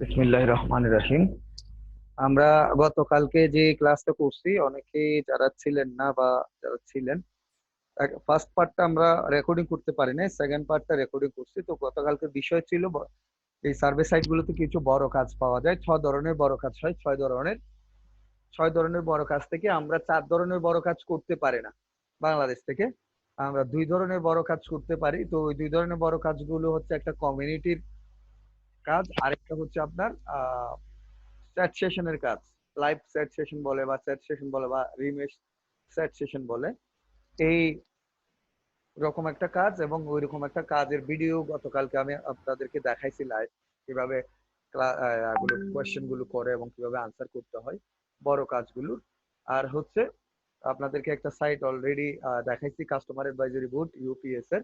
বিসমিল্লাহির রহমানির রহিম। আমরা গতকালকে যে ক্লাসটা করছি, অনেকেই যারা ছিলেন না বা যারা ছিলেন, ফার্স্ট পার্টটা আমরা রেকর্ডিং করতে পারি নাই, সেকেন্ড পার্টটা রেকর্ডিং করছি। তো গতকালকে বিষয় ছিল এই সার্ভে সাইট গুলোতে কিছু বড় কাজ পাওয়া যায়। 6 ধরনের বড় কাজ হয়। 6 ধরনের বড় কাজ থেকে আমরা 4 ধরনের বড় কাজ করতে পারি না বাংলাদেশ থেকে। আমরা 2 ধরনের বড় কাজ করতে পারি। তো ওই 2 ধরনের বড় কাজগুলো হচ্ছে, একটা কমিউনিটির কাজ, আরেকটা হচ্ছে আপনার চ্যাট সেশনের কাজ। লাইভ চ্যাট সেশন বলে বা চ্যাট সেশন বলে বা রিমেশ চ্যাট সেশন বলে, এই রকম একটা কাজ। এবং ওই রকম একটা কাজের ভিডিও গতকালকে আমি আপনাদেরকে দেখাইছি লাইভ, কিভাবে কোয়েশ্চেন গুলো করে এবং কিভাবে আনসার করতে হয় বড় কাজগুলোর। আর হচ্ছে আপনাদেরকে একটা সাইট অলরেডি দেখাইছি, কাস্টমার অ্যাডভাইজরি বোর্ড ইউপিএস এর,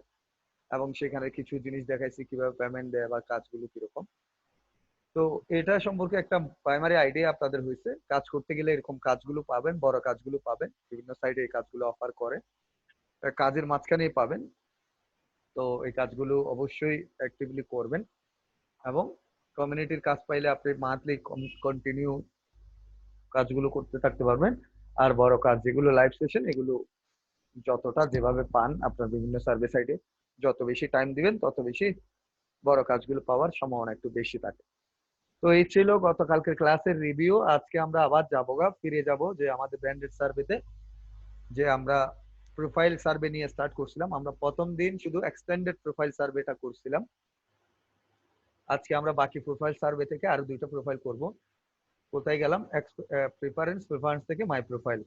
এবং সেখানে কিছু জিনিস দেখাইছি কিভাবে পেমেন্ট দেয় বা কাজগুলো কিরকম। তো এটা সম্পর্কে একটা প্রাইমারি আইডিয়া আপনাদের হয়েছে। কাজ করতে গেলে এরকম কাজগুলো পাবেন, বড় কাজগুলো পাবেন, বিভিন্ন সাইটে এই কাজগুলো অফার করে, কাজের মাঝখানেই পাবেন। তো এই কাজগুলো অবশ্যই অ্যাক্টিভলি করবেন, এবং কমিউনিটির কাজ পাইলে আপনি মান্থলি কন্টিনিউ কাজগুলো করতে থাকতে পারবেন। আর বড় কাজ যেগুলো লাইভ সেশন, এগুলো যতটা যেভাবে পান আপনার বিভিন্ন সার্ভে সাইটে, যত বেশি টাইম দিবেন তত বেশি বড় কাজগুলো পাওয়ার সম্ভাবনা একটু বেশি থাকে। তো এই ছিল গতকালকের ক্লাসের রিভিউ। আজকে আমরা আবার ফিরে যাব যে আমাদের ব্র্যান্ডেড সার্ভেতে, যে আমরা প্রোফাইল সার্ভে নিয়ে স্টার্ট করছিলাম। আমরা প্রথম দিন শুধু এক্সটেন্ডেড প্রোফাইল সার্ভেটা করছিলাম। আজকে আমরা বাকি প্রোফাইল সার্ভে থেকে আরো 2টা প্রোফাইল করব। কোথায় গেলাম? প্রেফারেন্স থেকে মাই প্রোফাইল।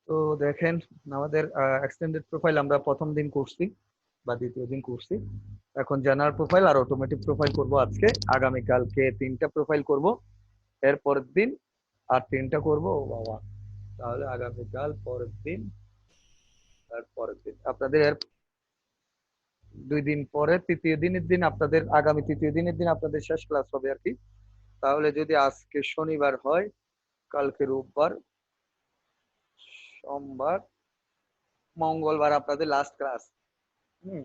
তো দেখেন, আমাদের এক্সটেন্ডেড প্রোফাইল আমরা প্রথম দিন করছি বা দ্বিতীয় দিন করছি। এখন জেনারেল প্রোফাইল আর অটোমেটিক প্রোফাইল করব আজকে। আগামীকালকে 3টা প্রোফাইল করব, এর পরের দিন আর 3টা করব। ও বাবা, তাহলে আগামীকাল, পরের দিন আর পরের দিন, আপনাদের এর 2 দিন পরে তৃতীয় দিনের দিন আপনাদের, আগামী তৃতীয় দিনের দিন আপনাদের শেষ ক্লাস হবে আর কি। তাহলে যদি আজকে শনিবার হয়, কালকে রোববার, সোমবার, মঙ্গলবার আপনাদের লাস্ট ক্লাস। হুম।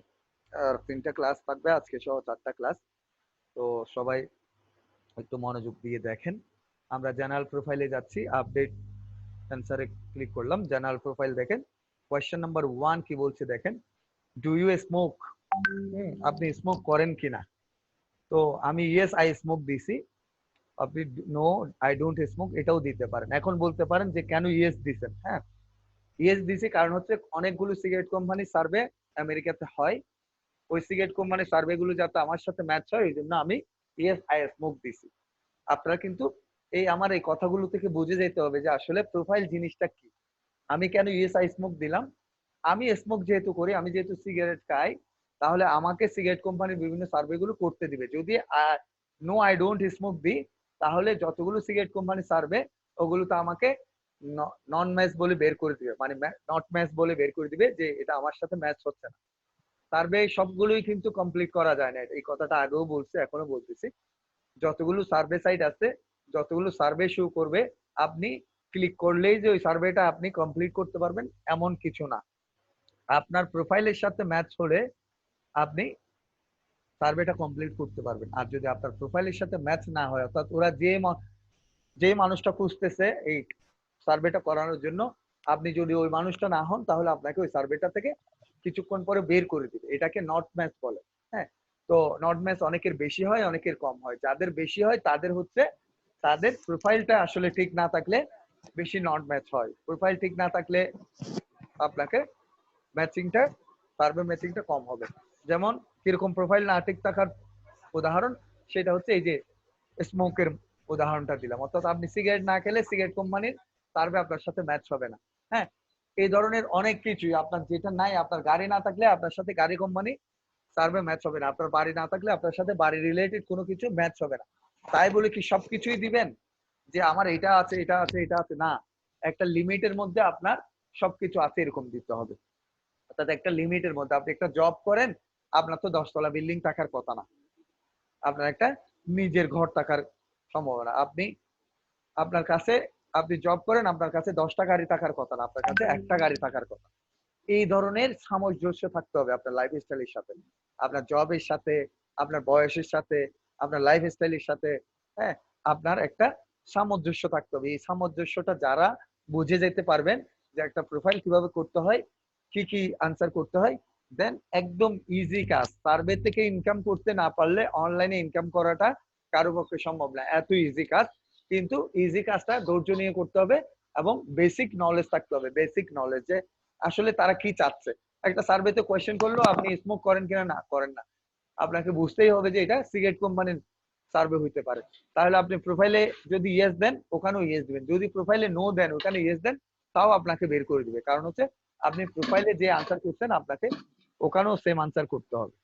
আর 3টা ক্লাস থাকবে আজকে সহ, 4টা ক্লাস। তো সবাই একটু মনোযোগ দিয়ে দেখেন। আমরা জেনারেল প্রোফাইলে যাচ্ছি, আপডেট অ্যান্সারে ক্লিক করলাম। জেনারেল প্রোফাইল দেখেন, কোয়েশ্চেন নাম্বার 1 কি বলছে দেখেন, ডু ইউ স্মোক? আপনি স্মোক করেন কিনা? তো আমি ইয়েস আই স্মোক দিছি, আপনি নো আই ডোন্ট স্মোক এটাও দিতে পারেন। এখন বলতে পারেন যে কেন ইয়েস দিছেন। হ্যাঁ, ইয়েস দিছি কারণ হচ্ছে অনেকগুলো সিগারেট কোম্পানি সার্ভে আমেরিকাতে হয়, ওই সিগারেট কোম্পানির সার্ভে গুলো যাতে আমার সাথে ম্যাচ হয়, এই জন্য আমি ইয়েস আই স্মোক দিছি। আপনারা কিন্তু এই আমার এই কথাগুলো থেকে বুঝে যেতে হবে যে আসলে প্রোফাইল জিনিসটা কি। আমি কেন ইয়েস আই স্মোক দিলাম? আমি স্মোক যেহেতু করি, আমি যেহেতু সিগারেট খাই, তাহলে আমাকে সিগারেট কোম্পানির বিভিন্ন সার্ভে গুলো করতে দিবে। যদি নো আই ডোন্ট স্মোক দিই, তাহলে যতগুলো সিগারেট কোম্পানি সার্ভে, ওগুলো তো আমাকে নন ম্যাচ বলে বের করে দিবে, মানে নট ম্যাচ বলে বের করে দিবে, যে এটা আমার সাথে ম্যাচ হচ্ছে না। সার্ভে সবগুলোই কিন্তু কমপ্লিট করা যায় না, এই কথাটা আগেও বলছি, এখনো বলতেছি। যতগুলো সার্ভে সাইট আছে, যতগুলো সার্ভে শো করবে, আপনি ক্লিক করলেই যে ওই সার্ভেটা আপনি কমপ্লিট করতে পারবেন এমন কিছু না। আপনার প্রোফাইলের সাথে ম্যাচ হলে আপনি সার্ভেটা কমপ্লিট করতে পারবেন। আর যদি আপনার প্রোফাইলের সাথে ম্যাচ না হয়, অর্থাৎ ওরা যে মানুষটা খুঁজতেছে এই সার্ভেটা করানোর জন্য, আপনি যদি ওই মানুষটা না হন, তাহলে আপনাকে ওই সার্ভেটা থেকে কিছুক্ষণ পরে বের করে দিবে। এটাকে নট ম্যাচ বলে। হ্যাঁ, তো নট ম্যাচ অনেকের বেশি হয়, অনেকের কম হয়। যাদের বেশি হয় তাদের হচ্ছে, তাদের প্রোফাইলটা আসলে ঠিক না থাকলে বেশি নট ম্যাচ হয়। প্রোফাইল ঠিক না থাকলে আপনাকে ম্যাচিংটা, সার্ভে ম্যাচিংটা কম হবে। যেমন কিরকম প্রোফাইল না ঠিক থাকার উদাহরণ, সেটা হচ্ছে এই যে স্মোকের উদাহরণটা দিলাম। অর্থাৎ আপনি সিগারেট না খেলে সিগারেট কোম্পানির সার্ভে আপনার সাথে ম্যাচ হবে না। হ্যাঁ, এই ধরনের অনেক কিছুই, আপনার যেটা নাই, আপনার গাড়ি না থাকলে আপনার সাথে গাড়ি কোম্পানি সার্ভে ম্যাচ হবে না, আপনার বাড়ি না থাকলে আপনার সাথে বাড়ি রিলেটেড কোনো কিছু ম্যাচ হবে না। তাই বলে কি সবকিছুই দিবেন যে আমার এটা আছে, এটা আছে, এটা আছে? না, একটা লিমিটের মধ্যে আপনার সবকিছু আছে এরকম দিতে হবে। অর্থাৎ একটা লিমিটের মধ্যে, আপনি একটা জব করেন, আপনার তো 10 তলা বিল্ডিং থাকার কথা না। আপনার একটা নিজের ঘর থাকার সম্ভাবনা। আপনার কাছে আপনি জব করেন, আপনার কাছে 10টা গাড়ি থাকার কথা না, আপনার কাছে একটা গাড়ি থাকার কথা। এই ধরনের সামঞ্জস্য থাকতে হবে আপনার লাইফ স্টাইলের সাথে, আপনার জবের সাথে, আপনার বয়সের সাথে, আপনার লাইফ স্টাইলের সাথে। হ্যাঁ, আপনার একটা সামঞ্জস্য থাকতে হবে। এই সামঞ্জস্যটা যারা বুঝে যেতে পারবেন যে একটা প্রোফাইল কিভাবে করতে হয়, কি কি আনসার করতে হয়, দেন একদম ইজি কাজ। সার্ভে থেকে ইনকাম করতে না পারলে অনলাইনে ইনকাম করাটা কারো পক্ষে সম্ভব না, এত ইজি কাজ। কিন্তু ইজি কাজটা ধৈর্য নিয়ে করতে হবে এবং বেসিক নলেজ থাকতে হবে। বেসিক নলেজ যে আসলে তারা কি চাচ্ছে। একটা সার্ভেতে কোয়েশ্চেন করলো আপনি স্মোক করেন কিনা, না করেন না, আপনাকে বুঝতেই হবে যে এটা সিগারেট কোম্পানির সার্ভে হইতে পারে। তাহলে আপনি প্রোফাইলে যদি ইয়েস দেন ওখানেও ইয়েস দিবেন, যদি প্রোফাইলে নো দেন ওখানে ইয়েস দেন, তাও আপনাকে বের করে দিবে। কারণ হচ্ছে আপনি প্রোফাইলে যে আনসার করছেন আপনাকে ওখানেও সেম আনসার করতে হবে।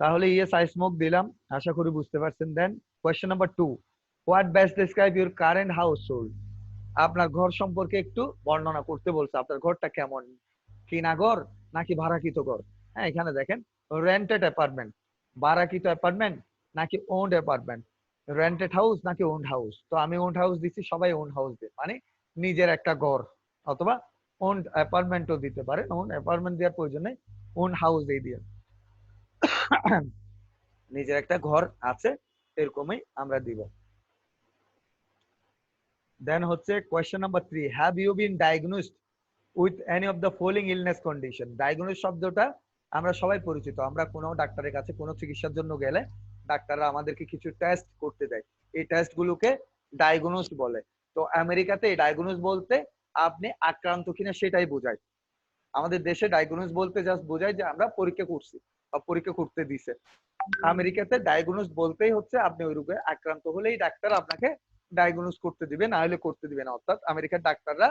তাহলে ইয়েস আই স্মোক দিলাম, আশা করি বুঝতে পারছেন। Then question number 2, what best describe your current household. আপনার ঘর সম্পর্কে একটু বর্ণনা করতে বলছে। আপনার ঘরটা কেমন, কিনা ঘর নাকি ভাড়াকৃত ঘর? হ্যাঁ, এখানে দেখেন রেন্টেড অ্যাপার্টমেন্ট, ভাড়াকৃত অ্যাপার্টমেন্ট নাকি ওন্ড অ্যাপার্টমেন্ট, রেন্টেড হাউস নাকি ওন্ড হাউস। তো আমি ওন্ড হাউস দিচ্ছি, সবাই ওন্ড হাউস দেয়, মানে নিজের একটা ঘর, অথবা ওন্ড অ্যাপার্টমেন্টও দিতে পারেন। ওন্ড অ্যাপার্টমেন্ট দেওয়ার প্রয়োজন নেই, ওন্ড হাউস এই দিয়ে নিজের একটা ঘর আছে এরকমই আমরা দিব। দেন হচ্ছে question number 3, have you been diagnosed with any of the following illness condition. Diagnose শব্দটা আমরা সবাই পরিচিত। আমরা কোনো ডাক্তারের কাছে কোনো চিকিৎসার জন্য গেলে ডাক্তাররা আমাদেরকে কিছু টেস্ট করতে দেয়, এই টেস্ট গুলোকে ডায়াগনোস বলে। তো আমেরিকাতে এই ডায়াগনোস বলতে আপনি আক্রান্ত কিনা সেটাই বোঝায়। আমাদের দেশে ডায়াগনোস বলতে জাস্ট বোঝায় যে আমরা পরীক্ষা করছি বা পরীক্ষা করতে দিছে। আমেরিকাতে ডায়াগনোস বলতেই হচ্ছে আপনি ওই রোগে আক্রান্ত হলেই ডাক্তার আপনাকে ডায়াগনোস করতে দিবে, না হলে করতে দিবে না। অর্থাৎ আমেরিকার ডাক্তাররা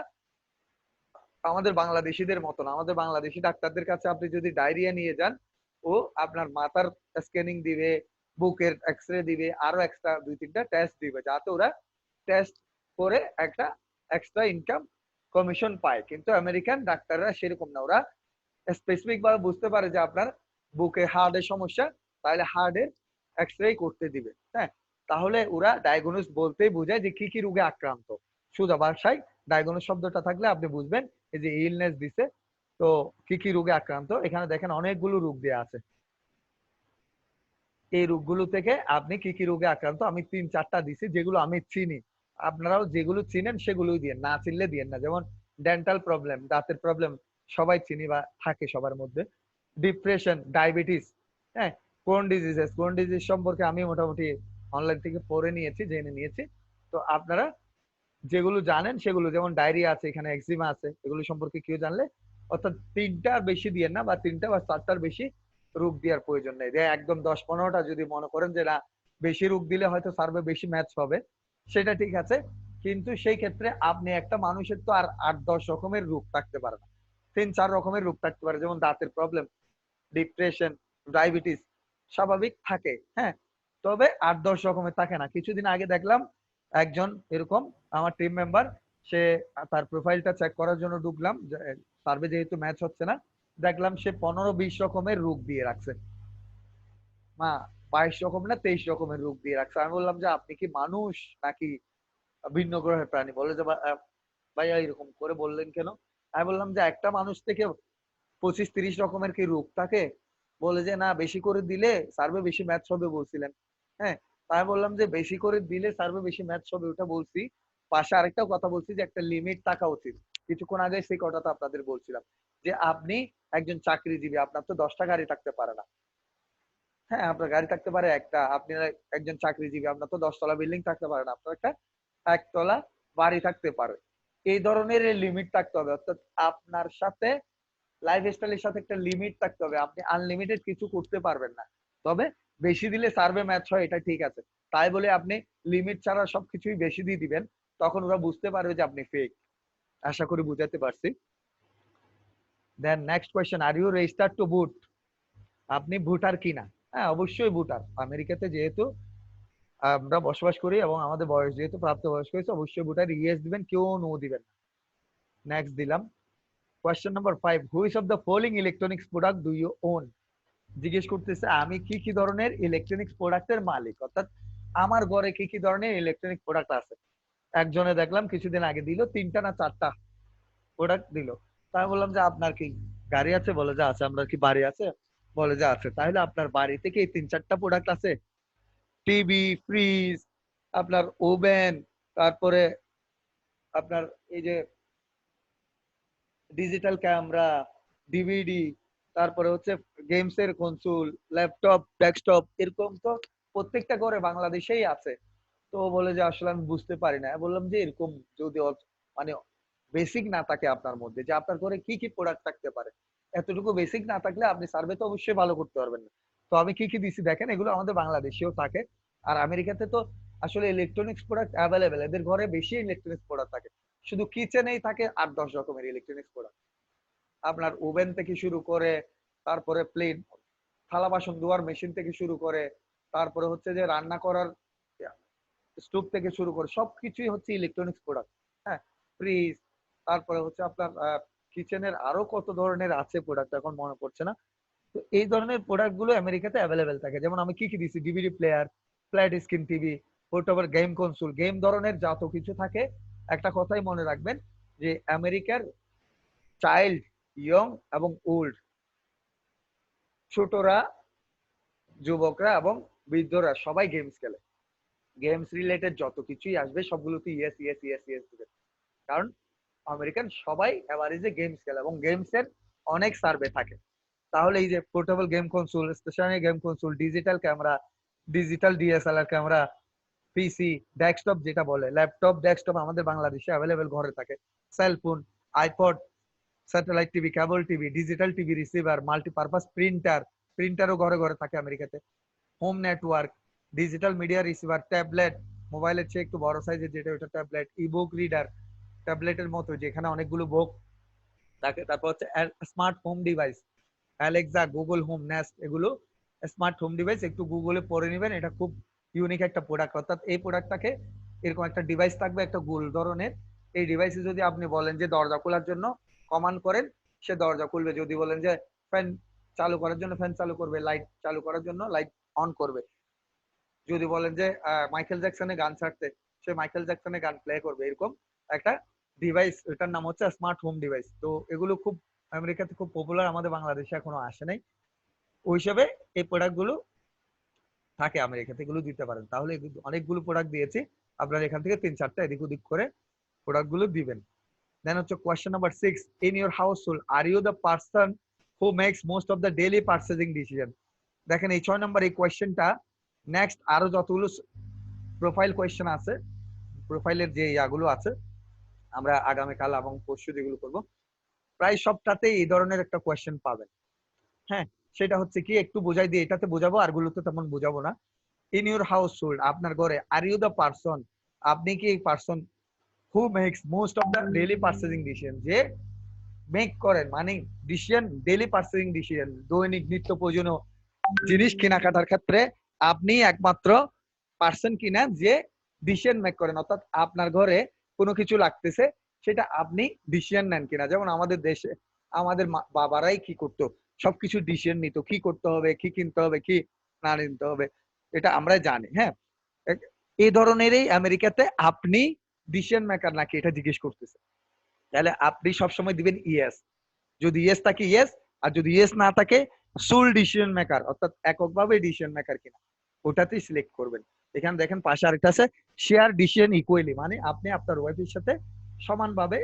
আমাদের বাংলাদেশিদের মতো না। আমাদের বাংলাদেশি ডাক্তারদের কাছে আপনি যদি ডায়রিয়া নিয়ে যান, ও আপনার মাথার স্ক্যানিং দিবে, বুকের এক্সরে দিবে, আরো এক্সট্রা 2-3টা টেস্ট দিবে, যাতে ওরা টেস্ট করে একটা এক্সট্রা ইনকাম কমিশন পায়। কিন্তু আমেরিকান ডাক্তাররা সেরকম না, ওরা স্পেসিফিক ভাবে বুঝতে পারে যে আপনার বুকে হার্টের সমস্যা, তাহলে হার্টের এক্সরে করতে দিবে। হ্যাঁ, তাহলে ওরা ডায়াগনোস বলতেই বোঝায় যে কি কি রোগে আক্রান্ত। সোজা ভাষায় ডায়াগনোস শব্দটা থাকলে আপনি বুঝবেন এই যে ইলনেস দিছে, তো কি কি রোগে আক্রান্ত। এখানে দেখেন অনেকগুলো রোগ দেওয়া আছে, এই রোগগুলো থেকে আপনি কি কি রোগে আক্রান্ত আমি 3-4টা দিছি যেগুলো আমি চিনি। আপনারাও যেগুলো চিনেন সেগুলোই দিয়ে, না চিনলে দিয়েন না। যেমন ডেন্টাল প্রবলেম, দাঁতের প্রবলেম সবাই চিনি বা থাকে সবার মধ্যে। ডিপ্রেশন, ডায়াবেটিস, হ্যাঁ, কোন ডিজিজ সম্পর্কে আমি মোটামুটি অনলাইন থেকে পড়ে নিয়েছি, জেনে নিয়েছি। তো আপনারা যেগুলো জানেন সেগুলো, যেমন ডায়রিয়া আছে, এখানে এক্সিমা আছে, এগুলো সম্পর্কে কেউ জানলে, অর্থাৎ 3টার বেশি দিয়েন না, বা 3টা বা 4টার বেশি রোগ দেওয়ার প্রয়োজন নেই। যে একদম 10-15টা যদি মনে করেন যে না বেশি রোগ দিলে হয়তো সার্ভে বেশি ম্যাচ হবে, সেটা ঠিক আছে। কিন্তু সেই ক্ষেত্রে আপনি একটা মানুষের তো আর 8-10 রকমের রোগ থাকতে পারে না, 3-4 রকমের রোগ থাকতে পারে। যেমন দাঁতের প্রবলেম, ডিপ্রেশন, ডায়াবেটিস স্বাভাবিক থাকে, হ্যাঁ, তবে 8-10 রকমের থাকে না। কিছুদিন আগে দেখলাম একজন এরকম আমার টিম মেম্বার, সে তার প্রোফাইলটা চেক করার জন্য ঢুকলাম, সার্ভে যেহেতু ম্যাচ হচ্ছে না, দেখলাম সে 15-20 রকমের রোগ দিয়ে রাখছে। মা, 22 রকম না 23 রকমের রোগ দিয়ে রাখছে। আমি বললাম যে আপনি কি মানুষ নাকি ভিন্ন গ্রহের প্রাণী? বলে যে ভাইয়া এরকম করে বললেন কেন? আমি বললাম যে একটা মানুষ থেকে 25-30 রকমের কি রোগ থাকে? বলে যে না বেশি করে দিলে সার্ভে বেশি ম্যাচ হবে বলছিলেন। হ্যাঁ, আমি বললাম যে বেশি করে দিলে সার্ভে বেশি ম্যাচ হবে ওটা বলছি, পাশে আরেকটাও কথা বলছি যে একটা লিমিট থাকা উচিত। কিছুক্ষণ আগে সেই কথাটা আপনাদের বলছিলাম যে আপনি একজন চাকরিজীবী, আপনার তো 10টা গাড়ি থাকতে পারে না। হ্যাঁ, আপনার গাড়ি থাকতে পারে একটা। আপনি একজন চাকরিজীবী, আপনার তো 10 তলা বিল্ডিং থাকতে পারে না, আপনার একটা একতলা বাড়ি থাকতে পারে। এই ধরনের লিমিট থাকতে হবে। অর্থাৎ আপনার সাথে লাইফ স্টাইলের সাথে একটা লিমিট থাকতে হবে। আপনি আনলিমিটেড কিছু করতে পারবেন না। তবে বেশি দিলে সার্ভে ম্যাচ হয়, এটা ঠিক আছে। তাই বলে আপনি লিমিট ছাড়া সবকিছুই বেশি দিয়ে দিবেন, তখন ওরা বুঝতে পারবে যে আপনি ফেক। আশা করি বুঝাতে পারছি। Then next question, are you registered to vote. আপনি ভোটার কিনা? হ্যাঁ, অবশ্যই ভোটার। আমেরিকাতে যেহেতু আমরা বসবাস করি এবং আমাদের বয়স যেহেতু প্রাপ্তবয়স্ক হয়েছে, অবশ্যই ভোটার। ইয়েস দিবেন, কেউ নো দিবেন না। নেক্সট দিলাম। Question number 5, which of the following electronics product do you own? জিজ্ঞেস করতেছে আমি কি কি ধরনের ইলেকট্রনিক্স প্রোডাক্টের মালিক, অর্থাৎ আমার ঘরে কি কি ধরনের ইলেকট্রনিক প্রোডাক্ট আছে। একজনে দেখলাম কিছুদিন আগে দিল 3টা না 4টা প্রোডাক্ট দিল। তাই বললাম যে আপনার কি গাড়ি আছে? বলে যে আছে। আমরা কি বাড়ি আছে? বলে যে আছে। তাহলে আপনার বাড়িতে কি এই 3-4টা প্রোডাক্ট আছে? টিভি, ফ্রিজ, আপনার ওভেন, তারপরে আপনার এই যে ডিজিটাল ক্যামেরা, ডিভিডি, তারপরে হচ্ছে গেমস এর কনসোল, ল্যাপটপ, ডেস্কটপ, এরকম তো প্রত্যেকটা ঘরে বাংলাদেশেই আছে। তো বলে যে আসলে আমি বুঝতে পারি না। বললাম যে এরকম যদি মানে বেসিক না থাকে আপনার মধ্যে যে আপনার ঘরে কি কি প্রোডাক্ট থাকতে পারে, এতটুকু বেসিক না থাকলে আপনি সার্ভে তো অবশ্যই ভালো করতে পারবেন না। তো আমি কি কি দিছি দেখেন, এগুলো আমাদের বাংলাদেশেও থাকে। আর আমেরিকাতে তো আসলে ইলেকট্রনিক্স প্রোডাক্ট অ্যাভেলেবেল, এদের ঘরে বেশি ইলেকট্রনিক্স প্রোডাক্ট থাকে। শুধু কিচেনেই থাকে 8-10 রকমের ইলেকট্রনিক্স প্রোডাক্ট। আপনার ওভেন থেকে শুরু করে, তারপরে প্লেট, থালা বাসন ধোয়ার মেশিন থেকে শুরু করে, তারপরে হচ্ছে যে রান্না করার স্টোভ থেকে শুরু করে সবকিছুই হচ্ছে ইলেকট্রনিক্স প্রোডাক্ট। হ্যাঁ, ফ্রিজ, তারপরে হচ্ছে আপনার কিচেনের আরো কত ধরনের আছে প্রোডাক্ট এখন মনে পড়ছে না। তো এই ধরনের প্রোডাক্ট গুলো আমেরিকাতে অ্যাভেলেবেল থাকে। যেমন আমি কি কি দিছি, DVD player, flat screen TV, portable game console, game ধরনের যত কিছু থাকে। একটা কথাই মনে রাখবেন যে আমেরিকার চাইল্ড, ইয়ং এবং ওল্ড, ছোটরা, যুবকরা এবং বৃদ্ধরা সবাই গেমস খেলে। গেমস রিলেটেড যত কিছুই আসবে সবগুলোতে ইয়েস ইয়েস ইয়েস ইয়েস দিবে। কারণ আমেরিকান সবাই এভারেজে গেমস খেলে এবং গেমস এর অনেক সার্ভে থাকে। তাহলে এই যে portable game console, stationary game console, digital camera, digital DSLR camera, PC, desktop যেটা বলে, ল্যাপটপ, ডেস্কটপ আমাদের বাংলাদেশে অ্যাভেলেবেল ঘরে থাকে। Cellphone, iPod, satellite TV, cable TV, digital TV receiver, multipurpose printer, প্রিন্টারও ঘরে ঘরে থাকে আমেরিকাতে। Home network, digital media receiver, tablet, মোবাইলের চেয়ে একটু বড় সাইজের যেটা ওটা ট্যাবলেট, ইবুক রিডার, ট্যাবলেটের মতো যেখানে অনেকগুলো বুক থাকে। তারপর হচ্ছে smart home device, Alexa, Google home, nest, এগুলো স্মার্ট হোম ডিভাইস। একটু গুগলে পড়ে নেবেন, এটা খুব ইউনিক একটা প্রোডাক্ট। অর্থাৎ এই প্রোডাক্টটাকে এরকম একটা ডিভাইস থাকবে, একটা গোল ধরনের। এই ডিভাইসে যদি আপনি বলেন যে দরজা খোলার জন্য কমান্ড করেন, সে দরজা খুলবে। যদি বলেন যে ফ্যান চালু করার জন্য ফ্যান চালু করবে, লাইট চালু করার জন্য লাইট অন করবে। যদি বলেন যে মাইকেল জ্যাকসনের গান ছাড়তে, সে মাইকেল জ্যাকসনের গান প্লে করবে। এরকম একটা ডিভাইস, এটার নাম হচ্ছে স্মার্ট হোম ডিভাইস। তো এগুলো খুব আমেরিকাতে খুব পপুলার, আমাদের বাংলাদেশে এখনো আসে নাই। ওই হিসেবে এই প্রোডাক্ট গুলো থাকে আমেরিকাতে, এগুলো দিতে পারেন। তাহলে অনেকগুলো প্রোডাক্ট দিয়েছি, আপনারা এখান থেকে 3-4টা এদিক ওদিক করে প্রোডাক্ট গুলো দিবেন। দেন হচ্ছে question number 6, in your household are you the person who makes most of the daily purchasing decision? দেখেন এই 6 নম্বর এই কোয়েশ্চেনটা, নেক্সট আরো যতগুলো প্রোফাইল কোয়েশ্চেন আছে, প্রোফাইলের যে ইয়াগুলো আছে, আমরা আগামীকাল এবং পরশু যেগুলো করব, প্রায় সবটাতেই এই ধরনের একটা কোয়েশ্চেন পাবেন। হ্যাঁ, সেটা হচ্ছে কি, একটু বোঝাই দিয়ে এটাতে বোঝাবো, আর গুলোতে তেমন বোঝাবো না। ইন ইউর হাউস হোল্ড, আপনার ঘরে, আর ইউ দ্য পার্সন, আপনি কি এই person who makes most of the daily purchasing decision, যে মেক করেন মানে ডিসিশন, ডেইলি পার্চেসিং ডিসিশন, দৈনিক নিত্য প্রয়োজনীয় জিনিস কেনাকাটার ক্ষেত্রে আপনি একমাত্র পার্সন কিনা যে ডিসিশন মেক করেন। অর্থাৎ আপনার ঘরে কোনো কিছু লাগতেছে, সেটা আপনি ডিসিশন নেন কিনা। যেমন আমাদের দেশে আমাদের বাবারাই কি করতো, সবকিছু ডিসিশন নিত, কি করতে হবে, কি কিনতে হবে, কি না নিতে হবে, এটা আমরা জানি। হ্যাঁ, এই ধরনেরই আমেরিকাতে আপনি ডিসিশন মেকার নাকি এটা জিজ্ঞেস করতেছে। তাহলে আপনি সবসময় দিবেন ইয়েস। যদি ইয়েস থাকে ইয়েস, আর যদি ইয়েস না থাকে সোল ডিসিশন মেকার, অর্থাৎ এককভাবে ডিসিশন মেকার কিনা, ওটাতেই সিলেক্ট করবেন। এখানে দেখেন পাশে আরেকটা আছে, শেয়ার ডিসিশন ইকুয়ালি, মানে আপনি আপনার ওয়াইফের সাথে সমানভাবে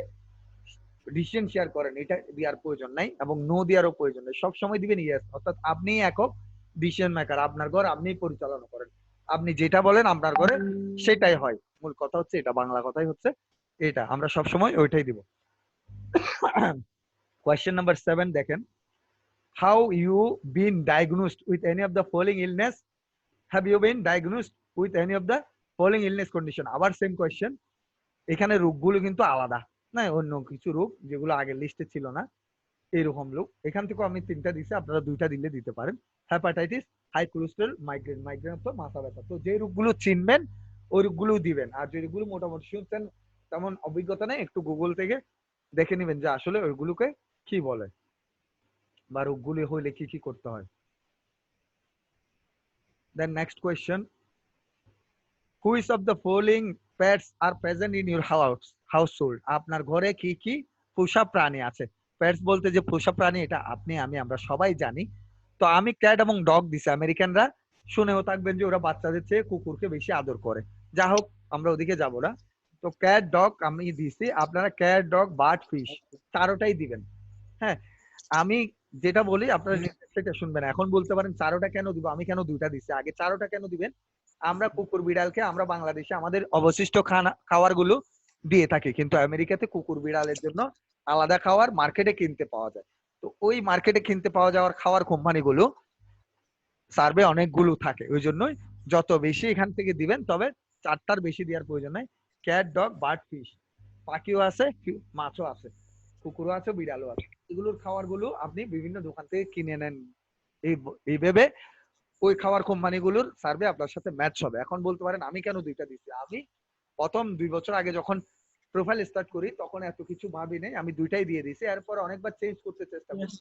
ডিসিশন শেয়ার করেন, এটা দেওয়ার প্রয়োজন নাই এবং নো দেওয়ারও প্রয়োজন নেই। সবসময় দিবেন ইয়েস, অর্থাৎ আপনি একক ডিসিশন মেকার, আপনার ঘর আপনি পরিচালনা করেন, আপনি যেটা বলেন আপনার ঘরে সেটাই হয়। মূল কথা হচ্ছে এটা, বাংলা কথাই হচ্ছে এটা, আমরা সবসময় ওইটাই দিব। কোয়েশ্চেন নাম্বার 7 দেখেন, how you been diagnosed with any of the following illness? Have you been diagnosed with any of the following illness condition? আবার সেম কোয়েশ্চেন, এখানে রোগগুলো কিন্তু আলাদা, না অন্য কিছু রোগ যেগুলো আগের লিস্টে ছিল না, এইরকম রোগ। এখান থেকে আমি 3টা দিছি, আপনারা 2টা দিলে দিতে পারেন। Hepatitis, high cholesterol, migraine, migraine তো মাথা ব্যথা। তো যে রোগগুলো চিনবেন ওই রোগগুলো দিবেন, আর যে রোগগুলো মোটামুটি শুনছেন তেমন অভিজ্ঞতা নেই, একটু গুগল থেকে দেখে নেবেন যে আসলে ওইগুলোকে কি বলে, বা রোগগুলি হইলে কি কি করতে হয়? Then next question, which of the following pets are present in your household? আপনার ঘরে কি কি পোষা প্রাণী আছে? পেটস বলতে যে পোষা প্রাণী, এটা আপনি আমি আমরা সবাই জানি। তো আমি ক্যাট এবং ডগ দিছি। আমেরিকানরা শুনেও থাকবেন যে ওরা বাচ্চাদের চেয়ে কুকুরকে বেশি আদর করে। যা হোক, আমরা ওদিকে যাব না। তো ক্যাট ডগ আমি দিছি, আপনারা ক্যাট ডগ বার্ড ফিশ চারোটাই দিবেন। হ্যাঁ, আমি যেটা বলি আপনারা সেটা শুনবেন। এখন বলতে পারেন চারোটা কেন দিব, আমি কেন দুইটা দিচ্ছি, আগে চারোটা কেন দিবেন? আমরা কুকুর বিড়ালকে আমরা বাংলাদেশে আমাদের অবশিষ্ট খাবার গুলো দিয়ে থাকি, কিন্তু আমেরিকাতে কুকুর বিড়ালের জন্য আলাদা খাবার মার্কেটে কিনতে পাওয়া যায়। তো ওই মার্কেটে কিনতে পাওয়া যাওয়ার খাওয়ার কোম্পানিগুলো সার্ভে অনেকগুলো থাকে, ওই জন্যই যত বেশি এখান থেকে দিবেন, তবে চারটার বেশি দেওয়ার প্রয়োজন নাই। ক্যাট ডগ বার্ড ফিশ, পাখিও আছে, মাছও আছে, কুকুরও আছে, বিড়ালও আছে। এগুলোর খাবার গুলো আপনি বিভিন্ন দোকান থেকে কিনে নেন। এইভাবে ওই খাবার কোম্পানিগুলোর সার্ভে আপনার সাথে ম্যাচ হবে। এখন বলতে পারেন আমি কেন দুইটা দিচ্ছি, আমি প্রথম 2 বছর আগে যখন প্রোফাইল স্টার্ট করি তখন এত কিছু ভাবি নাই, আমি দুইটাই দিয়ে দিয়েছি। এরপর অনেকবার চেঞ্জ করতে চেষ্টা করি,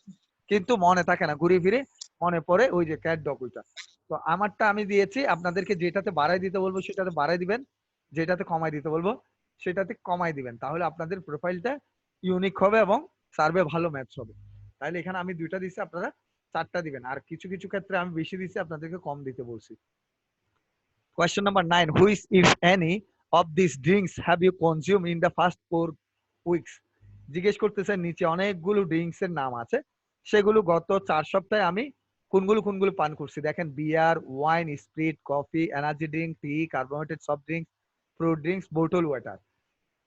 কিন্তু মনে থাকে না, ঘুরে ফিরে মনে পড়ে ওই যে ক্যাট ডগ ওইটা। তো আমারটা আমি দিয়েছি, আপনাদেরকে যেটাতে বাড়াই দিতে বলবো সেটাতে বাড়াই দিবেন, যেটাতে কমাই দিতে বলবো সেটাতে কমাই দিবেন, তাহলে আপনাদের প্রোফাইলটা ইউনিক হবে এবং সার্ভে ভালো ম্যাচ হবে। তাহলে এখানে আমি দুইটা দিচ্ছি, আপনারা চারটা দিবেন, আর কিছু কিছু ক্ষেত্রে আমি বেশি দিচ্ছি, আপনাদেরকে কম দিতে বলছি। Question number 9. Which, if any, of these drinks have you consumed in the first 4 weeks? জিজ্ঞেস করতেছেন নিচে অনেকগুলো ড্রিঙ্কস এর নাম আছে, সেগুলো গত 4 সপ্তাহে আমি কোনগুলো কোনগুলো পান করছি। দেখেন, beer, wine, spirit, coffee, energy drink, tea, carbonated soft drinks, fruit drinks, bottle water.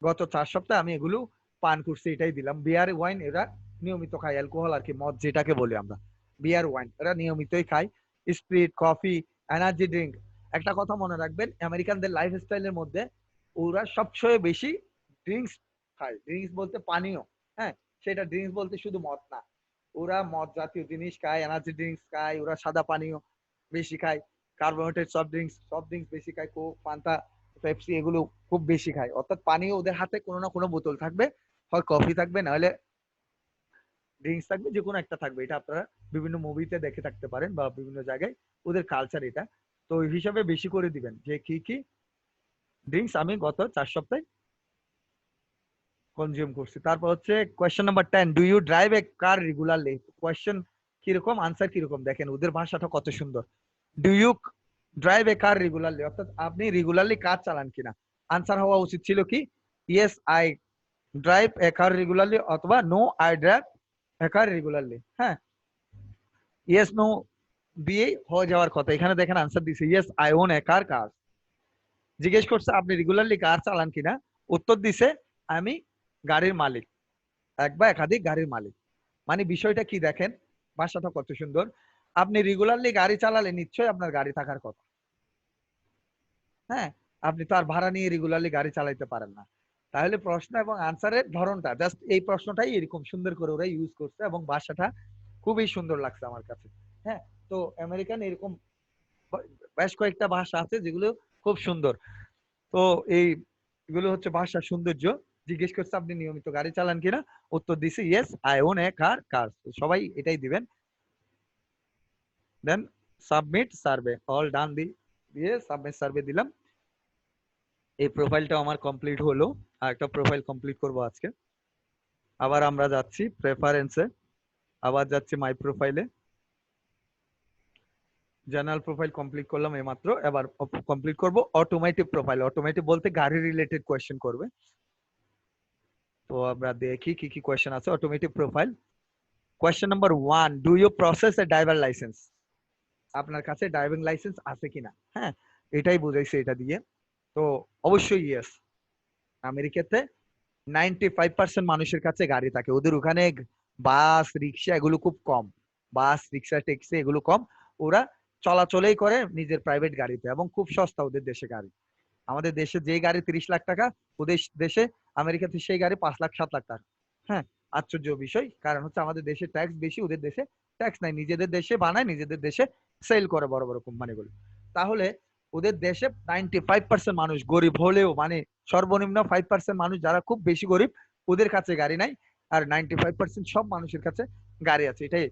গত 4 সপ্তাহে আমি এগুলো পান করছি, এটাই দিলাম। বিয়ার, ওয়াইন এরা নিয়মিত খায়, অ্যালকোহল আর কি, মদ যেটাকে বলি আমরা, বিয়ার, ওয়াইন এরা নিয়মিতই খায়। স্প্রিট, কফি, এনার্জি ড্রিঙ্ক, একটা কথা মনে রাখবেন, আমেরিকানদের লাইফ স্টাইলের মধ্যে ওরা সবচেয়ে বেশি ড্রিঙ্কস খায়। ড্রিঙ্কস বলতে পানীয়, হ্যাঁ, সেটা ড্রিঙ্কস বলতে শুধু মদ না, ওরা মদ জাতীয় জিনিস খায়, এনার্জি ড্রিঙ্কস খায়, ওরা সাদা পানীয় বেশি খায়, কার্বোনেটেড সফট ড্রিঙ্কস বেশি খায়, কোক, ফান্তা, পেপসি এগুলো খুব বেশি খায়। অর্থাৎ পানীয় ওদের হাতে কোনো না কোনো বোতল থাকবে, হয় কফি থাকবে, নাহলে ড্রিঙ্কস থাকবে, যে কোনো একটা থাকবে। এটা আপনারা বিভিন্ন মুভিতে দেখে থাকতে পারেন বা বিভিন্ন জায়গায় ওদের কালচার এটা। তো ওই হিসাবে বেশি করে দিবেন যে কি কি ড্রিঙ্কস আমি গত 4 সপ্তাহে কনজিউম করছি। তারপর হচ্ছে question number 10, do you drive a car regularly? Question কিরকম, আনসার কিরকম, দেখেন ওদের ভাষাটা কত সুন্দর। Do you drive a car regularly, অর্থাৎ আপনি রেগুলারলি কার চালান কিনা। আনসার হওয়া উচিত ছিল কি, yes I drive a car regularly, অথবা no I drive a car regularly. হ্যাঁ, ইয়েস নো দিয়ে হয়ে যাওয়ার কথা, এখানে দেখেন আনসার দিছে yes I own a car. জিজ্ঞেস করছে আপনি রেগুলারলি কার চালান কিনা, উত্তর দিছে আমি গাড়ির মালিক, এক বা একাধিক গাড়ির মালিক। মানে বিষয়টা কি দেখেন, ভাষাটা কত সুন্দর। আপনি রেগুলারলি গাড়ি চালালে নিশ্চয়ই আপনার গাড়ি থাকার কথা। হ্যাঁ, আপনি তো আর ভাড়া নিয়ে রেগুলারলি গাড়ি চালাইতে পারেন না। তাহলে প্রশ্ন এবং আনসারের ধরনটা জাস্ট এই প্রশ্নটাই এরকম সুন্দর করে ওরা ইউজ করছে, এবং ভাষাটা খুবই সুন্দর লাগছে আমার কাছে। হ্যাঁ, তো আমেরিকান এরকম বেশ কয়েকটা ভাষা আছে যেগুলো খুব সুন্দর। তো এইগুলো হচ্ছে ভাষার সৌন্দর্য। জিজ্ঞেস করছে আপনি নিয়মিত গাড়ি চালান কিনা, উত্তর দিছে ইয়েস আই ওন এ কার। সবাই এটাই দিবেন। দেন সাবমিট সার্ভে, অল ডান দিয়ে সাবমিট সার্ভে দিলাম। এই প্রোফাইলটা আমার কমপ্লিট হলো, আর একটা প্রোফাইল কমপ্লিট করব আজকে। আবার আমরা যাচ্ছি প্রেফারেন্সে, আবার যাচ্ছি মাই প্রোফাইলে, জেনারেল প্রোফাইল কমপ্লিট করলাম এইমাত্র। এবার কমপ্লিট করব অটোমেটিক প্রোফাইল। অটোমেটিক বলতে গাড়ি রিলেটেড কোয়েশ্চেন করবে। তো আমরা দেখি কি কি কোয়েশ্চেন আছে। Automatic profile, question number 1, do you process a driver license? আপনার কাছে ড্রাইভিং লাইসেন্স আছে কিনা। হ্যাঁ, এটাই বুঝাইছে এটা দিয়ে। তো অবশ্যই ইয়েস। আমেরিকাতে 95% মানুষের কাছে গাড়ি থাকে, ওদের ওখানে বাস রিক্সা এগুলো খুব কম, বাস রিক্সা ট্যাক্সি এগুলো কম, ওরা চলাচলেই করে নিজের প্রাইভেট গাড়িতে, এবং খুব সস্তা ওদের দেশে গাড়ি। আমাদের দেশে যে গাড়ি 30 লাখ টাকা, ওদের দেশে আমেরিকাতে সেই গাড়ি 5 লাখ 7 লাখ টাকা। হ্যাঁ, আশ্চর্য বিষয়, কারণ হচ্ছে আমাদের দেশে ট্যাক্স বেশি, ওদের দেশে ট্যাক্স নাই, নিজেদের দেশে বানায়, নিজেদের দেশে সেল করে বড় বড় কোম্পানিগুলো। তাহলে ওদের দেশে 95% মানুষ গরিব হলেও, মানে সর্বনিম্ন 5% মানুষ যারা খুব বেশি গরিব, ওদের কাছে গাড়ি নাই। আর 95% সব মানুষের কাছে গাড়ি আছে, এটাই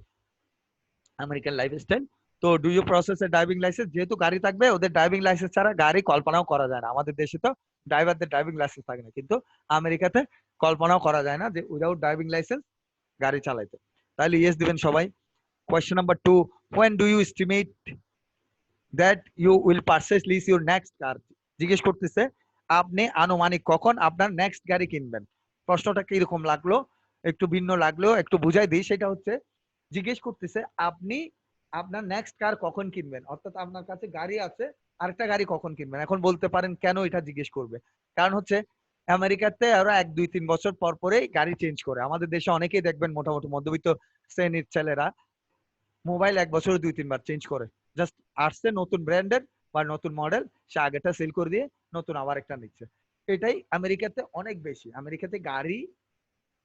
আমেরিকান লাইফস্টাইল। তো do you process a driving license? যেহেতু গাড়ি থাকবে, ওদের ড্রাইভিং লাইসেন্স ছাড়া গাড়ি কল্পনাও করা যায় না। আমাদের দেশে তো ড্রাইভারদের ড্রাইভিং লাইসেন্স থাকে না, কিন্তু আমেরিকাতে কল্পনাও করা যায় না যে উইদাউট ড্রাইভিং লাইসেন্স গাড়ি চালাইতে। তাহলে ইয়েস দিবেন সবাই। Question number 2, when do you estimate that you will purchase lease your next car? জিজ্ঞেস করতেছে আপনি আনুমানিক কখন আপনার নেক্সট গাড়ি কিনবেন। প্রশ্নটা কিরকম লাগলো, একটু ভিন্ন লাগলেও একটু বুঝাই দিই। সেটা হচ্ছে জিজ্ঞেস করতেছে আপনি আপনার নেক্সট কার কখন কিনবেন, অর্থাৎ আপনার কাছে গাড়ি আছে, আরেকটা গাড়ি কখন কিনবেন। এখন বলতে পারেন কেন এটা জিজ্ঞেস করবে, কারণ হচ্ছে আমেরিকাতে ওরা 1 2 3 বছর পর পরেই গাড়ি চেঞ্জ করে। আমাদের দেশে অনেকেই দেখবেন মোটামুটি মধ্যবিত্ত শ্রেণীর ছেলেরা মোবাইল 1 বছরে 2 3 বার চেঞ্জ করে। জাস্ট আসছে নতুন ব্র্যান্ডের বা নতুন মডেল, সে আগেটা সেল করে দিয়ে নতুন আবার একটা নিচ্ছে। এটাই আমেরিকাতে অনেক বেশি। আমেরিকাতে গাড়ি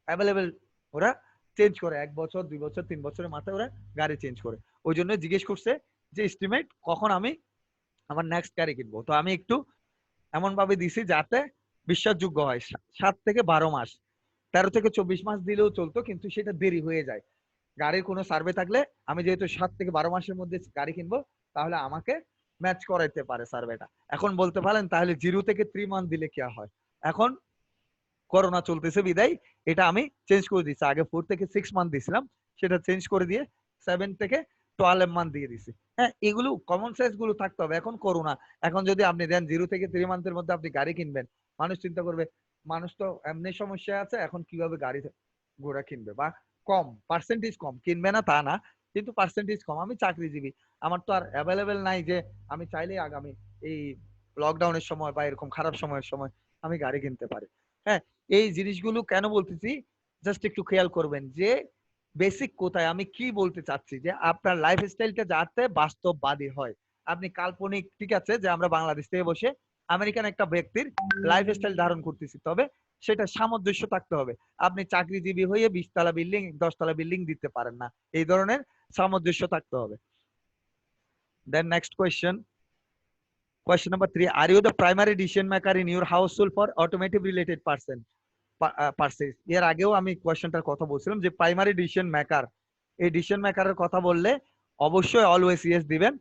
অ্যাভেলেবেল, ওরা চেঞ্জ করে 1 বছর 2 বছর 3 বছরের মাথায় ওরা গাড়ি চেঞ্জ করে। ওই জন্য জিজ্ঞেস করছে যে এস্টিমেট কখন আমি আমার নেক্সট গাড়ি কিনবো। তো আমি একটু এমন ভাবে দিছি যাতে বিশ্বাসযোগ্য হয়। 7 থেকে 12 মাস, 13 থেকে 24 মাস দিলেও চলতো, কিন্তু সেটা দেরি হয়ে যায়। গাড়ির কোনো সার্ভে থাকলে আমি যেহেতু 7 থেকে 12 মাসের মধ্যে গাড়ি কিনবো, তাহলে আমাকে ম্যাচ করাইতে পারে সার্ভেটা। এখন বলতে পারেন তাহলে 0 থেকে 3 মান্থ দিলে কি হয়? এখন করোনা চলতেছে বিদায় এটা আমি চেঞ্জ করে দিচ্ছি। আগে 4 থেকে 6 মান্থ দিছিলাম, সেটা চেঞ্জ করে দিয়ে 7 থেকে 12 মান্থ দিয়ে দিছি। হ্যাঁ, এগুলো কমন সেন্স গুলো থাকতে হবে। এখন করোনা, এখন যদি আপনি দেন 0 থেকে 3 মান্থের মধ্যে আপনি গাড়ি কিনবেন, মানুষ চিন্তা করবে মানুষ তো এমনি সমস্যা আছে, এখন কিভাবে গাড়ি ঘোড়া কিনবে, বা কম পার্সেন্টেজ কম কিনবে না তা না, কিন্তু পার্সেন্টেজ কম। আমি চাকরিজীবী, আমার তো আর অ্যাভেলেবেল নাই যে আমি চাইলেই আগামী এই লকডাউনের সময় বা এরকম খারাপ সময়ের সময় আমি গাড়ি কিনতে পারি। হ্যাঁ, এই জিনিসগুলো কেন বলতেছি জাস্ট একটু খেয়াল করবেন যে বেসিক কোথায় আমি কি বলতে চাচ্ছি, যে আপনার লাইফস্টাইলটা যাতে বাস্তববাদী হয়। আপনি কাল্পনিক ঠিক আছে যে আমরা বাংলাদেশ থেকে বসে আমেরিকান একটা ব্যক্তির লাইফস্টাইল ধারণ করতেছি, তবে সেটা সামঞ্জস্য থাকতে হবে। আপনি চাকরিজীবী হয়ে 20 তলা বিল্ডিং 10 তলা বিল্ডিং দিতে পারেন না, এই ধরনের সামঞ্জস্য থাকতে হবে। Then next question, question number 3, are you the primary decision maker in your household for automotive related purchase? এর আগেও আমি কোয়েশ্চেনটার কথা বলছিলাম যে প্রাইমারি ডিসিশন মেকার, এই ডিসিশন মেকারের কথা বললে অবশ্যই অলওয়েজ ইয়েস দিবেন,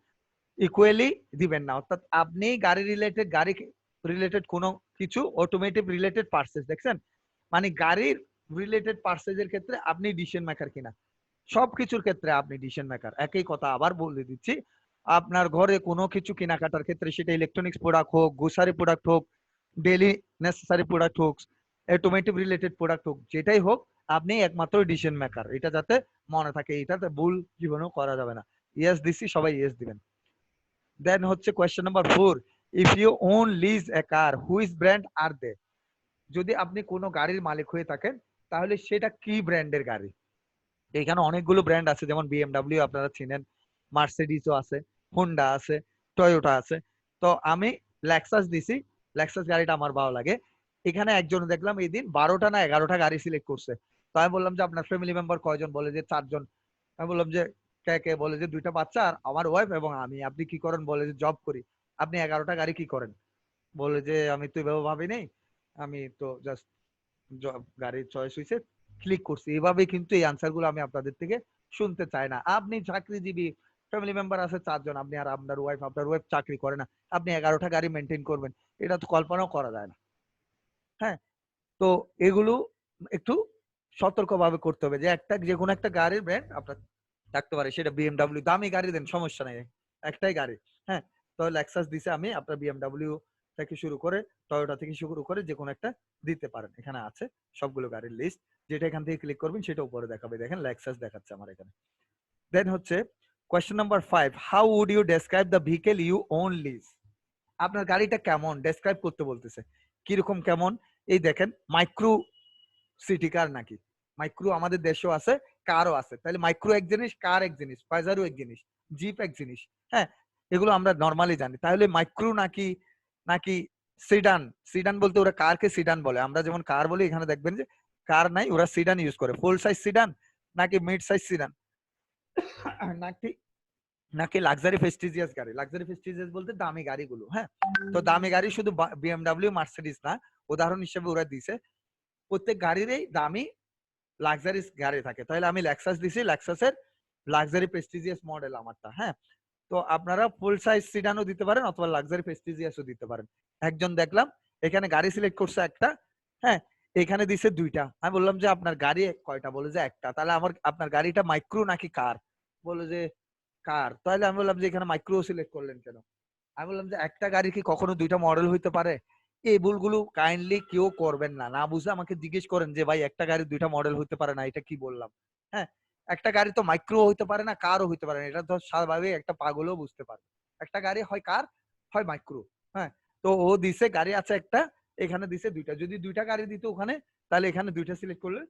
ইকুয়ালি দিবেন না। অর্থাৎ আপনি গাড়ি রিলেটেড কোনো কিছু অটোমেটিভ রিলেটেড পারচেজ দেখছেন, মানে গাড়ির রিলেটেড পারচেজের ক্ষেত্রে আপনি ডিসিশন মেকার কিনা, সবকিছুর ক্ষেত্রে আপনি ডিসিশন মেকার। একই কথা আবার বলে দিচ্ছি, আপনার ঘরে কোনো কিছু কেনাকাটার ক্ষেত্রে, সেটা ইলেকট্রনিক্স প্রোডাক্ট হোক, গ্রোসারি প্রোডাক্ট হোক, ডেইলি নেসেসারি প্রোডাক্ট হোক, অটোমেটিভ রিলেটেড প্রোডাক্ট হোক, যেটাই হোক আপনি একমাত্র ডিসিশন মেকার। এটা যাতে মনে থাকে, এটাতে ভুল জীবনেও করা যাবে না। ইয়েস দিছি, সবাই ইয়েস দিবেন। দেন হচ্ছে question number 4, if you own lease a car which brand are they? যদি আপনি কোনো গাড়ির মালিক হয়ে থাকেন, তাহলে সেটা কি ব্র্যান্ডের গাড়ি? এখানে অনেকগুলো ব্র্যান্ড আছে, যেমন বিএমডব্লিউ আপনারা চিনেন, মার্সিডিজও আছে, হোন্ডা আছে, টয়োটা আছে। তো আমি লেক্সাস দিছি, লেক্সাস গাড়িটা আমার ভালো লাগে। এখানে একজন দেখলাম এই দিন 12টা না 11টা গাড়ি সিলেক্ট করছে। তো আমি বললাম যে আপনার ফ্যামিলি মেম্বার কয়জন? বলে যে 4 জন। আমি বললাম যে কে কে? বলে যে 2টা বাচ্চা আর আমার ওয়াইফ এবং আমি। আপনি কি করেন? বলে যে জব করি। আপনি 11টা গাড়ি কি করেন? বলে যে আমি তো এভাবে ভাবি নাই, আমি তো জাস্ট গাড়ির চয়েস হয়েছে, ক্লিক করছি। এভাবে কিন্তু এই আনসার গুলো আমি আপনাদের থেকে শুনতে চাই না। আপনি চাকরিজীবী, ফ্যামিলি মেম্বার আছে 4 জন, আপনি আর আপনার ওয়াইফ চাকরি করে না, আপনি 11টা গাড়ি মেনটেন করবেন, এটা তো কল্পনাও করা যায় না। হ্যাঁ, তো এগুলো একটু সতর্কভাবে করতে হবে, যে যে কোনো একটা গাড়ির ব্র্যান্ড আপনার থাকতে পারে। সেটা বিএমডব্লিউ, দামি গাড়ি দেন সমস্যা নাই, একটাই গাড়ি। হ্যাঁ, তো লেক্সাস দিছে আমি, আপনার বিএমডব্লিউ থেকে শুরু করে টয়োটা থেকে শুরু করে যে কোনো একটা দিতে পারেন। এখানে আছে সবগুলো গাড়ির লিস্ট, যেটা এখান থেকে ক্লিক করবেন সেটা উপরে দেখাবে। দেখেন লেক্সাস দেখাচ্ছে আমার এখানে। দেন হচ্ছে question number 5, how would you describe the vehicle you own lease? আপনার গাড়িটা কেমন ডেসক্রাইব করতে বলতেছে, কিরকম কেমন? এই দেখেন, মাইক্রো সিটি কার নাকি? মাইক্রো আমাদের দেশেও আছে, কারও আছে। তাহলে মাইক্রো এক জিনিস, কার এক জিনিস, পাইজারও এক জিনিস, জিপ এক জিনিস। হ্যাঁ, এগুলো আমরা নর্মালি জানি। তাহলে মাইক্রো নাকি নাকি সিডান? সিডান বলতে ওরা কারকে সিডান বলে, আমরা যেমন কার বলি, এখানে দেখবেন যে কার নাই, ওরা সিডান ইউজ করে। ফুল সাইজ সিডান নাকি মিড সাইজ সিডান, নাকি নাকি লাক্সারি ফেস্টিজিয়াস গাড়ি? লাক্সারি ফেস্টিজিয়াস বলতে দামি গাড়িগুলো। হ্যাঁ, তো দামি গাড়ি শুধু বিএমডব্লিউ মার্সিডিজ না, উদাহরণ হিসেবে ওরা দিছে প্রত্যেক গাড়িরই দামি লাক্সারিস গাড়ি থাকে, তাহলে আমি লেক্সাস দিছি, লেক্সাসের লাক্সারি প্রেস্টিজিয়াস মডেল আমারটা। হ্যাঁ, তো আপনারা ফুল সাইজ সিডানও দিতে পারেন অথবা লাক্সারি প্রেস্টিজিয়াসও দিতে পারেন। একজন দেখলাম এখানে গাড়ি সিলেক্ট করছে একটা, হ্যাঁ, এখানে দিছে দুইটা। আমি বললাম যে আপনার গাড়ি কয়টা? বলে যে একটা। তাহলে আপনার গাড়িটা মাইক্রো নাকি কার? বলে যে কার। তাহলে আমি বললাম যে এখানে মাইক্রো সিলেক্ট করলেন কেন? আমি বললাম যে একটা গাড়ি কি কখনো দুইটা মডেল হইতে পারে? এই ভুলগুলো কাইন্ডলি কেউ করবেন না। না বুঝলে আমাকে জিজ্ঞেস করেন যে ভাই একটা গাড়ির দুইটা মডেল হইতে পারে না, এটা কি বললাম? হ্যাঁ, একটা গাড়ি তো মাইক্রো হইতে পারে না, কারও হইতে পারে না। এটা তো স্বাভাবিক একটা পাগলও বুঝতে পারে। একটা গাড়ি হয় কার, হয় মাইক্রো। হ্যাঁ, তো ও দিছে গাড়ি আছে একটা, এখানে দিছে দুইটা। যদি দুইটা গাড়ি দিত ওখানে, তাহলে এখানে দুইটা সিলেক্ট করলে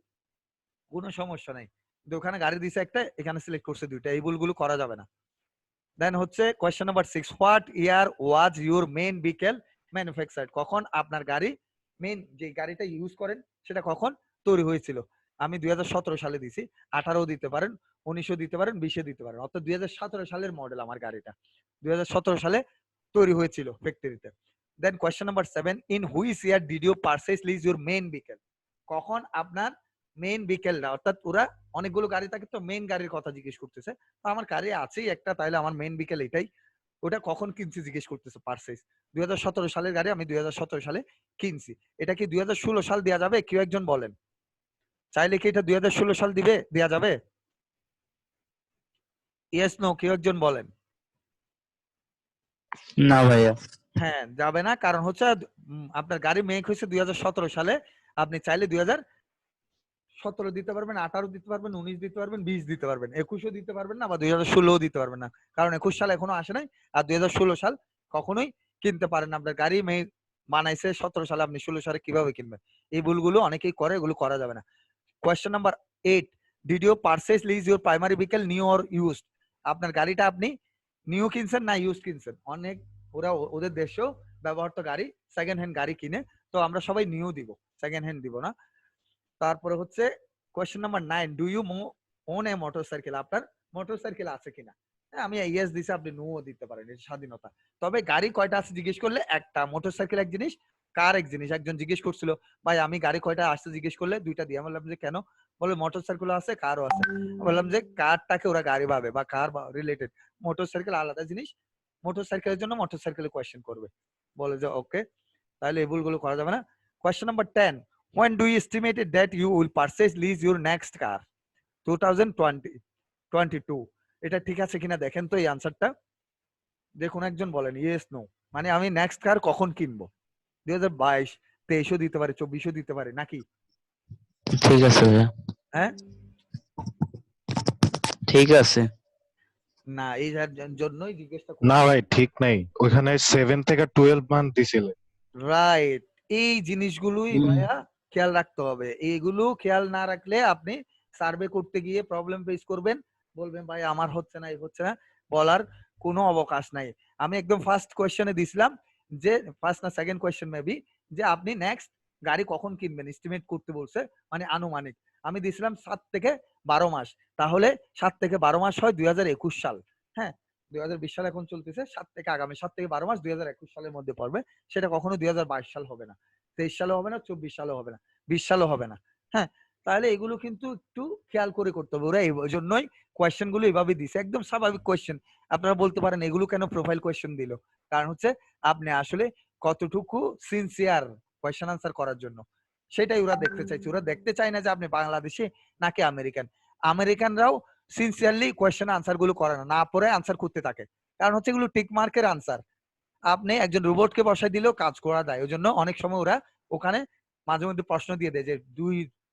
কোনো সমস্যা নাই। কিন্তু ওখানে গাড়ি দিছে একটা, এখানে সিলেক্ট করছে দুইটা। এই ভুলগুলো করা যাবে না। দেন হচ্ছে question number 6, what year was your main vehicle manufactured? কখন আপনার গাড়ি মেইন যে গাড়িটা ইউজ করেন সেটা কখন তৈরি হয়েছিল? আমি 2017 সালে দিছি। 18 দিতে পারেন, 19 দিতে পারেন, 20 দিতে পারেন। অর্থাৎ 2017 সালের মডেল আমার গাড়িটা। 2017 সালে তৈরি হয়েছিল ফ্যাক্টরিতে। Then question number 7, in which year did you purchase lease your main vehicle? কখন আপনার মেইন ভেহিকলটা, অর্থাৎ ওরা অনেকগুলো গাড়ি থাকে তো মেইন গাড়ির কথা জিজ্ঞেস করতেছে। তো আমার গাড়ি আছেই একটা, তাইলে আমার মেইন ভেহিকল এটাই। ওটা কখন কিনছি জিজ্ঞেস করতেছে পারচেজ। 2017 সালের গাড়ি আমি 2017 সালে কিনছি। এটা কি 2016 সাল দেয়া যাবে? কেউ একজন বলেন। চাইলে কি এটা 2016 সাল দেয়া যাবে? ইয়েস নো কেউ একজন বলেন। না ভাইয়া। হ্যাঁ, যাবে না। কারণ হচ্ছে আপনার গাড়ি মেক হয়েছে 2017 সালে। আপনি চাইলে 2017 দিতে পারবেন, 18 দিতে পারবেন, 19 দিতে পারবেন, 20 দিতে পারবেন, 21ও দিতে পারবেন না, বা 2016ও দিতে পারবেন না। কারণ 21 সাল এখনো আসে নাই। আর 2016 সাল কখনোই কিনতে পারেন না। আপনার গাড়ি বানাইছে 17 সালে, আপনি 16 সালে কিভাবে কিনবেন? এই ভুলগুলো অনেকেই করে, এগুলো করা যাবে না। Question number 8, did you purchase lease your primary vehicle new or used? আপনার গাড়িটা আপনি নিউ কিনছেন না ইউজ কিনছেন? অনেক ওদের দেশেও ব্যবহৃত গাড়ি, সেকেন্ড হ্যান্ড গাড়ি কিনে। তো আমরা সবাই নিউ দিব, সেকেন্ড হ্যান্ড দিব না। তারপরে হচ্ছে question number 9, do you own a motorcycle? আপনার মোটরসাইকেল আছে কিনা? হ্যাঁ, আমি ইয়েস দিছি, আপনি নো দিতে পারেন, এটা স্বাধীনতা। তবে গাড়ি কয়টা আছে জিজ্ঞেস করলে একটা, মোটরসাইকেল এক জিনিস, কার এক জিনিস। একজন জিজ্ঞেস করছিল ভাই আমি গাড়ি কয়টা আসছে জিজ্ঞেস করলে দুইটা দিয়ে। আমি বললাম যে কেন? বলে মোটরসাইকেল আছে, কারও আছে। বললাম যে কারটাকে ওরা গাড়ি ভাবে বা কার রিলেটেড, মোটরসাইকেল আলাদা জিনিস। মোটরসাইকেলের জন্য মোটরসাইকেলে কোয়েশ্চেন করবে। বলে যে ওকে, তাহলে এই ভুলগুলো করা যাবে না। Question number 10, when do you estimate that you will purchase lease your next car? 2020 22। এটা ঠিক আছে কিনা দেখেন তো এই আনসারটা। দেখুন একজন বলেন ইয়েস নো। মানে আমি নেক্সট কার কখন কিনবো? 2022, 23ও দিতে পারে, 24ও দিতে পারে নাকি? ঠিক আছে ভাইয়া। হ্যাঁ, ঠিক আছে। না এই জন্যই জিজ্ঞেসটা না করছি। ভাই ঠিক নাই, ওইখানে 7 থেকে 12 মান্থ দিছিলে। রাইট, এই জিনিসগুলোই ভাইয়া খেয়াল রাখতে হবে। এইগুলো খেয়াল না রাখলে আপনি সার্ভে করতে গিয়ে প্রবলেম ফেস করবেন, বলবেন ভাই আমার হচ্ছে না, এই হচ্ছে না, বলার কোনো অবকাশ নাই। আমি একদম ফার্স্ট কোয়েশ্চেনে দিছিলাম যে, ফার্স্ট না সেকেন্ড কোয়েশ্চেন মেবি, যে আপনি নেক্সট গাড়ি কখন কিনবেন এস্টিমেট করতে বলছে, মানে আনুমানিক। আমি দিছিলাম 7 থেকে 12 মাস। তাহলে 7 থেকে 12 মাস হয় 2021 সাল। হ্যাঁ, 2020 সাল এখন চলতেছে, 7 থেকে আগামী 7 থেকে 12 মাস 2021 সালের মধ্যে পড়বে। সেটা কখনো 2022 সাল হবে না, 23 সালেও হবে না, 24 সালেও হবে না, 20 সালেও হবে না। হ্যাঁ, তাহলে এগুলো কিন্তু একটু খেয়াল করে করতে হবে। ওরা এই জন্যই কোয়েশ্চেন গুলো এভাবে দিছে, একদম স্বাভাবিক কোয়েশ্চেন। আপনারা বলতে পারেন এগুলো কেন প্রোফাইল কোয়েশ্চেন দিল? কারণ হচ্ছে আপনি আসলে কতটুকু সিনসিয়ার কোয়েশ্চেন আনসার করার জন্য, সেটাই ওরা দেখতে চাইছে। ওরা দেখতে চায় না যে আপনি বাংলাদেশি নাকি আমেরিকান। আমেরিকানরাও সিনসিয়ারলি কোয়েশ্চেন আনসার গুলো করে না, না পড়ে আনসার করতে থাকে। কারণ হচ্ছে এগুলো টিক মার্কের আনসার। আপনি একজন রোবটকে বসাই দিলেও কাজ করা যায়। ওই জন্য অনেক সময় ওরা ওখানে মাঝে মধ্যে প্রশ্ন দিয়ে দেয় যে 2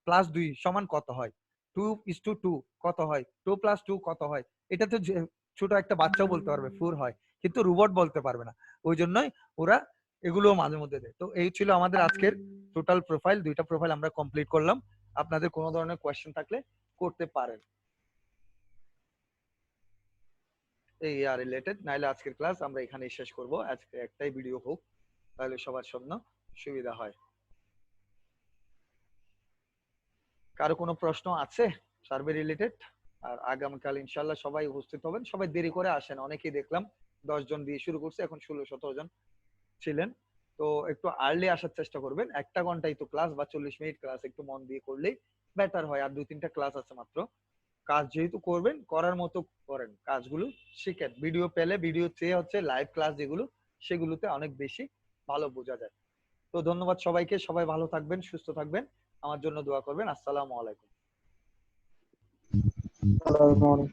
+ 2 = কত হয়, 2:2 কত হয়, 2 + 2 কত হয়। এটা তো ছোট একটা বাচ্চাও বলতে পারবে 4 হয়, কিন্তু রোবট বলতে পারবে না। ওই জন্যই ওরা এগুলো মাঝে মধ্যে দেয়। তো এই ছিল আমাদের আজকের টোটাল প্রোফাইল। 2টা প্রোফাইল আমরা কমপ্লিট করলাম। আপনাদের কোনো ধরনের কোয়েশ্চেন থাকলে করতে পারেন এই রিলেটেড। নাইলে আজকের ক্লাস আমরা এখানেই শেষ করব। আজকে একটাই ভিডিও হোক, তাহলে সবার জন্য সুবিধা হয়। কারো কোনো প্রশ্ন আছে সার্ভে রিলেটেড? আর আগামীকাল ইনশাল্লাহ সবাই উপস্থিত হবেন। সবাই দেরি করে আসেন, অনেকেই দেখলাম 10 জন দিয়ে শুরু করছে, এখন 16-17 জন ছিলেন। তো একটু আর্লি আসার চেষ্টা করবেন। 1 ঘন্টাই তো ক্লাস বা 40 মিনিট ক্লাস, একটু মন দিয়ে করলেই বেটার হয়। আর 2-3টা ক্লাস আছে মাত্র। কাজ যেহেতু করবেন, করার মতো করেন। কাজগুলো শিখেন। ভিডিও পেলে ভিডিও চেয়ে হচ্ছে লাইভ ক্লাস যেগুলো, সেগুলোতে অনেক বেশি ভালো বোঝা যায়। তো ধন্যবাদ সবাইকে। সবাই ভালো থাকবেন, সুস্থ থাকবেন। আমার জন্য দোয়া করবেন। আসসালামু আলাইকুম। আসসালামু আলাইকুম।